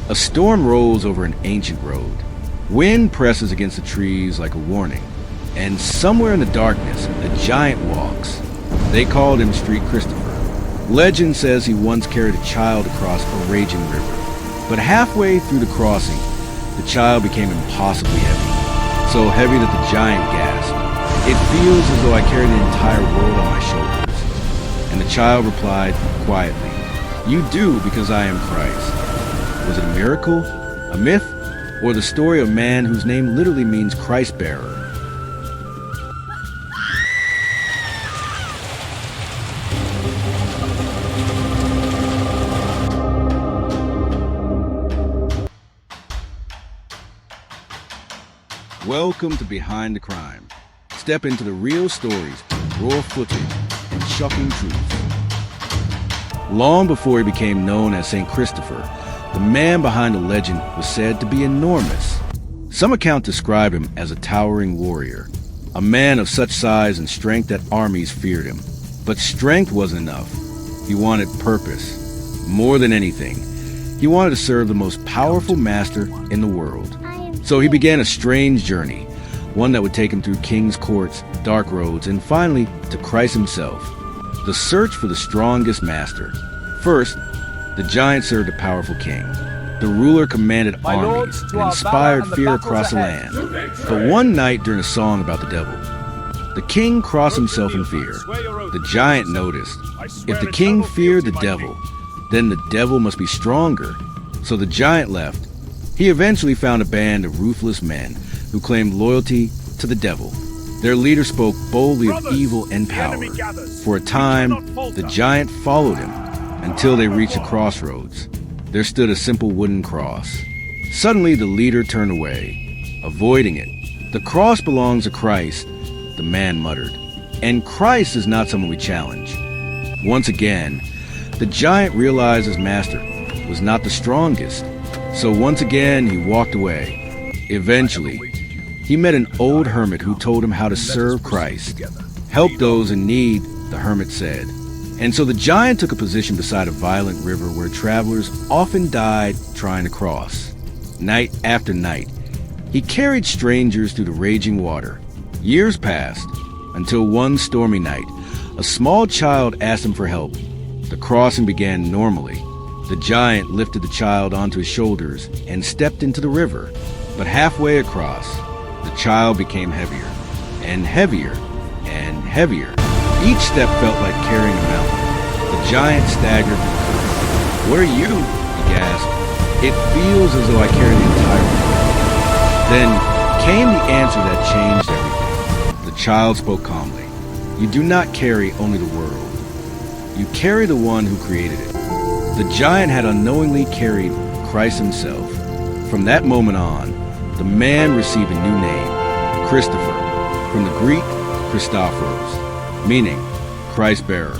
A storm rolls over an ancient road. Wind presses against the trees like a warning. And somewhere in the darkness, a giant walks. They called him Street Christopher. Legend says he once carried a child across a raging river. But halfway through the crossing, the child became impossibly heavy. So heavy that the giant gasped. "It feels as though I carried the entire world on my shoulders." And the child replied quietly, "You do, because I am Christ." Was it a miracle, a myth, or the story of a man whose name literally means Christ-bearer? Welcome to Behind the Crime. Step into the real stories, raw footage, and shocking truths. Long before he became known as St. Christopher, the man behind the legend was said to be enormous. Some accounts describe him as a towering warrior, a man of such size and strength that armies feared him. But strength wasn't enough. He wanted purpose. More than anything, he wanted to serve the most powerful master in the world. So he began a strange journey, one that would take him through king's courts, dark roads, and finally to Christ himself. The search for the strongest master. First, the giant served a powerful king. The ruler commanded armies and inspired fear across the land. But one night during a song about the devil, the king crossed himself in fear. The giant noticed, if the king feared the devil, then the devil must be stronger. So the giant left. He eventually found a band of ruthless men who claimed loyalty to the devil. Their leader spoke boldly of evil and power. For a time, the giant followed him until they reached a crossroads. There stood a simple wooden cross. Suddenly, the leader turned away, avoiding it. "The cross belongs to Christ," the man muttered. "And Christ is not someone we challenge." Once again, the giant realized his master was not the strongest. So once again, he walked away. Eventually, he met an old hermit who told him how to serve Christ. "Help those in need," the hermit said. And so the giant took a position beside a violent river where travelers often died trying to cross. Night after night, he carried strangers through the raging water. Years passed, until one stormy night, a small child asked him for help. The crossing began normally. The giant lifted the child onto his shoulders and stepped into the river. But halfway across, the child became heavier, and heavier, and heavier. Each step felt like carrying a mountain. The giant staggered. "Where are you?" he gasped. "It feels as though I carry the entire world." Then came the answer that changed everything. The child spoke calmly. "You do not carry only the world. You carry the one who created it." The giant had unknowingly carried Christ himself. From that moment on, the man received a new name, Christopher, from the Greek Christopheros, meaning Christ-bearer.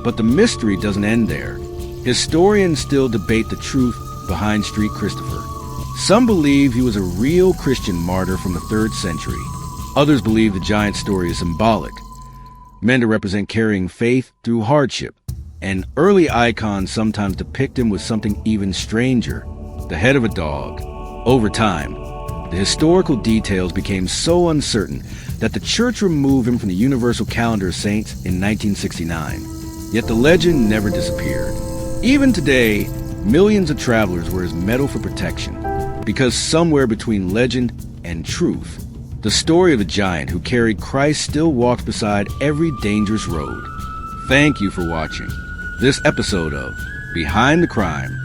But the mystery doesn't end there. Historians still debate the truth behind Street Christopher. Some believe he was a real Christian martyr from the 3rd century. Others believe the giant story is symbolic, meant to represent carrying faith through hardship. And early icons sometimes depict him with something even stranger, the head of a dog. Over time, the historical details became so uncertain that the church removed him from the Universal Calendar of Saints in 1969. Yet the legend never disappeared. Even today, millions of travelers wear his medal for protection, because somewhere between legend and truth, the story of the giant who carried Christ still walks beside every dangerous road. Thank you for watching this episode of Behind the Crime.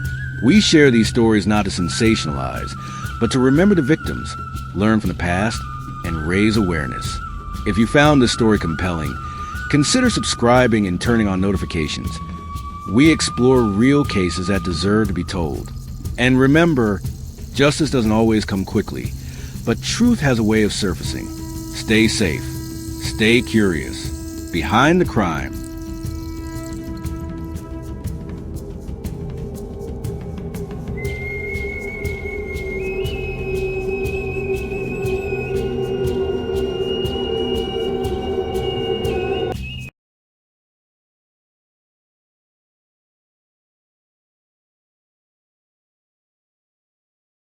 We share these stories not to sensationalize, but to remember the victims, learn from the past, and raise awareness. If you found this story compelling, consider subscribing and turning on notifications. We explore real cases that deserve to be told. And remember, justice doesn't always come quickly, but truth has a way of surfacing. Stay safe. Stay curious. Behind the Crime.